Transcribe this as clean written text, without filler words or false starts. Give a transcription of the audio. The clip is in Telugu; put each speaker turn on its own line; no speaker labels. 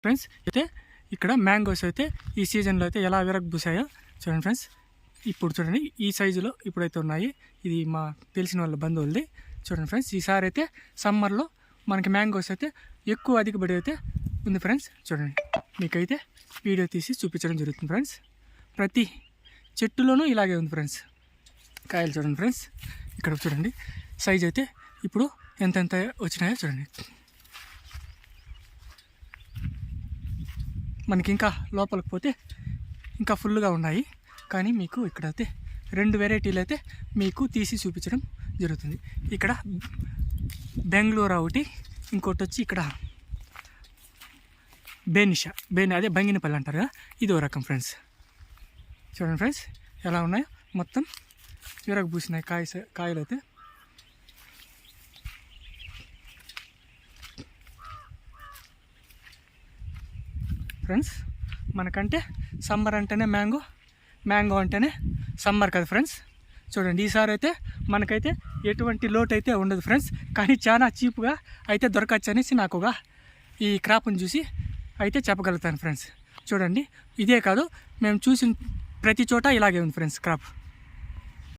ఫ్రెండ్స్ అయితే ఇక్కడ మ్యాంగోస్ అయితే ఈ సీజన్లో అయితే ఎలా విరగబూసాయో చూడండి ఫ్రెండ్స్. ఇప్పుడు చూడండి ఈ సైజులో ఇప్పుడైతే ఉన్నాయి. ఇది మా తెలిసిన వాళ్ళ బంధువులది. చూడండి ఫ్రెండ్స్, ఈసారి అయితే సమ్మర్లో మనకి మ్యాంగోస్ అయితే ఎక్కువ అధికపడి అయితే ఉంది ఫ్రెండ్స్. చూడండి, మీకైతే వీడియో తీసి చూపించడం జరుగుతుంది ఫ్రెండ్స్. ప్రతి చెట్టులోనూ ఇలాగే ఉంది ఫ్రెండ్స్. కాయలు చూడండి ఫ్రెండ్స్, ఇక్కడ చూడండి సైజ్ అయితే ఇప్పుడు ఎంతెంత వచ్చినాయో చూడండి. మనకి ఇంకా లోపలికి పోతే ఇంకా ఫుల్గా ఉన్నాయి. కానీ మీకు ఇక్కడైతే 2 వెరైటీలు అయితే మీకు తీసి చూపించడం జరుగుతుంది. ఇక్కడ బెంగళూరు ఒకటి, ఇంకోటి వచ్చి ఇక్కడ అదే బంగినపల్లి అంటారు కదా, ఇది ఓ రకం ఫ్రెండ్స్. చూడండి ఫ్రెండ్స్ ఎలా ఉన్నాయో, మొత్తం విరగబూసినాయి కాయలు అయితే. ఫ్రెండ్స్ మనకంటే సమ్మర్ అంటేనే మ్యాంగో అంటేనే సమ్మర్ కదా ఫ్రెండ్స్. చూడండి ఈసారి అయితే మనకైతే ఎటువంటి లోటు అయితే ఉండదు ఫ్రెండ్స్. కానీ చాలా చీప్గా అయితే దొరకచ్చు అనేసి నాకు ఒక ఈ క్రాప్ని చూసి అయితే చెప్పగలుగుతాను ఫ్రెండ్స్. చూడండి ఇదే కాదు, మేము చూసిన ప్రతి చోట ఇలాగే ఉంది ఫ్రెండ్స్ క్రాప్.